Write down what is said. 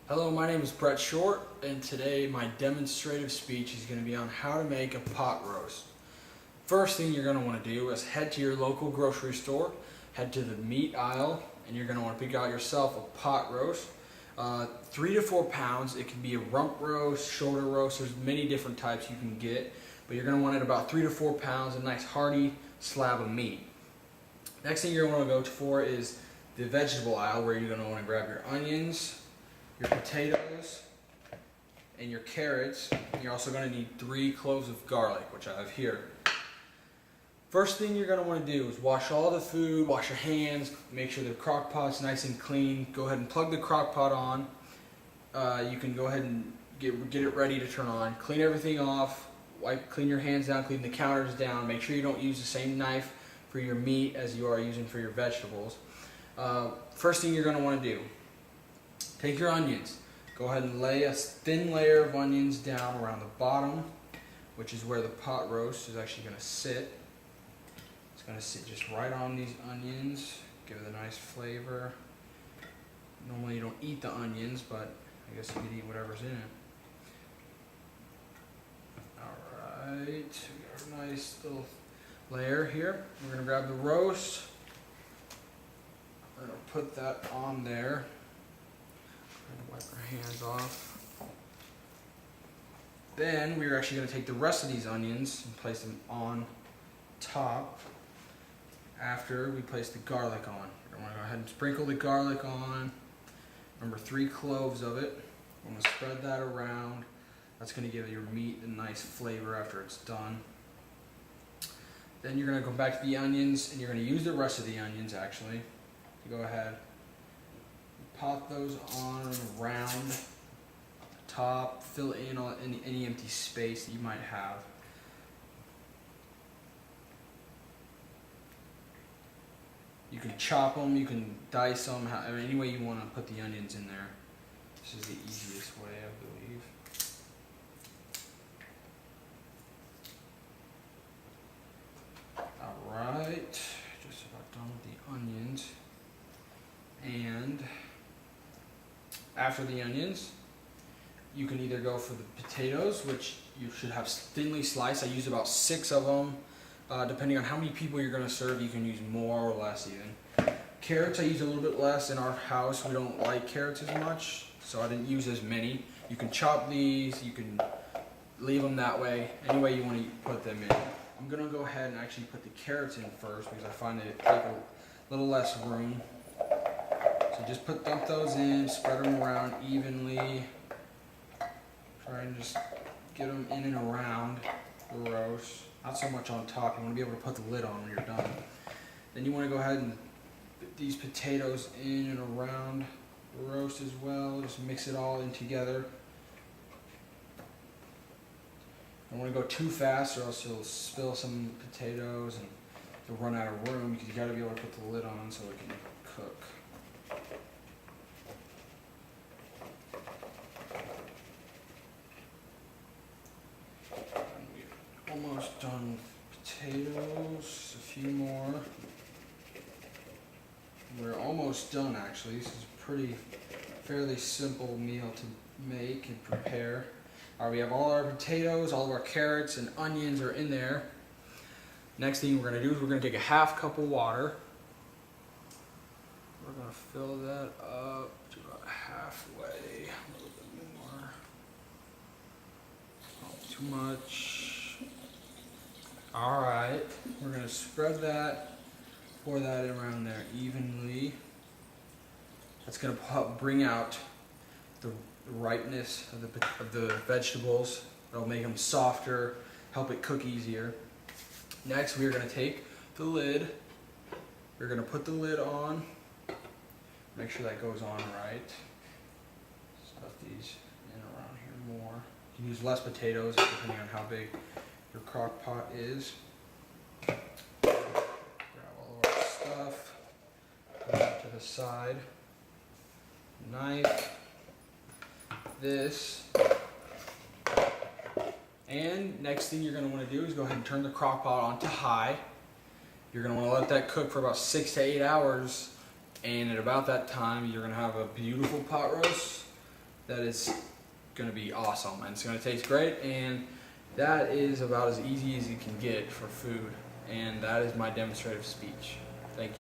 Hello, my name is Brett Short, and today my demonstrative speech is going to be on how to make a pot roast. First thing you're going to want to do is head to your local grocery store, head to the meat aisle, and you're going to want to pick out yourself a pot roast. 3 to 4 pounds. It can be a rump roast, shoulder roast. There's many different types you can get, but you're going to want it about 3 to 4 pounds, a nice hearty slab of meat. Next thing you're going to want to go for is the vegetable aisle, where you're going to want to grab your onions, your potatoes, and your carrots. You're also going to need 3 cloves of garlic, which I have here. First thing you're going to want to do is wash all the food, wash your hands, make sure the crock pot's nice and clean. Go ahead and plug the crock pot on. You can go ahead and get it ready to turn on. Clean everything off, clean your hands down, clean the counters down. Make sure you don't use the same knife for your meat as you are using for your vegetables. First thing you're going to want to do, take your onions. Go ahead and lay a thin layer of onions down around the bottom, which is where the pot roast is actually going to sit. It's going to sit just right on these onions, give it a nice flavor. Normally you don't eat the onions, but I guess you can eat whatever's in it. Alright, we got a nice little layer here. We're going to grab the roast. We're going to put that on there. Wipe our hands off. Then we're actually going to take the rest of these onions and place them on top after we place the garlic on. We're going to go ahead and sprinkle the garlic on. Remember, 3 cloves of it. We're going to spread that around. That's going to give your meat a nice flavor after it's done. Then you're going to go back to the onions, and you're going to use the rest of the onions actually to go ahead. Pop those on around the top, fill in any empty space that you might have. You can chop them, you can dice them, any way you want to put the onions in there. This is the easiest way, I believe. Alright, just about done with the onions. And after the onions, you can either go for the potatoes, which you should have thinly sliced. I use about 6 of them. Depending on how many people you're going to serve, you can use more or less even. Carrots I use a little bit less. In our house, we don't like carrots as much, so I didn't use as many. You can chop these, you can leave them that way, any way you want to put them in. I'm going to go ahead and actually put the carrots in first because I find they take a little less room. So just dump those in, spread them around evenly. Try and just get them in and around the roast. Not so much on top. You want to be able to put the lid on when you're done. Then you want to go ahead and put these potatoes in and around the roast as well. Just mix it all in together. Don't want to go too fast or else you'll spill some potatoes and you'll run out of room, because you got to be able to put the lid on so it can cook. Almost done with potatoes, a few more. We're almost done actually. This is a fairly simple meal to make and prepare. Alright, we have all our potatoes, all of our carrots and onions are in there. Next thing we're going to do is we're going to take a half cup of water. We're going to fill that up to about halfway, a little bit more. Not too much. Alright, we're going to spread that, pour that around there evenly. That's going to bring out the ripeness of the vegetables. It'll make them softer, help it cook easier. Next, we're going to take the lid. We're going to put the lid on. Make sure that goes on right. Stuff these in around here more. You can use less potatoes depending on how big your crock pot is. Grab all of our stuff, put it to the side. Knife, this, and next thing you're going to want to do is go ahead and turn the crock pot on to high. You're going to want to let that cook for about 6 to 8 hours, and at about that time you're going to have a beautiful pot roast that is going to be awesome and it's going to taste great, and that is about as easy as you can get for food, and that is my demonstrative speech. Thank you.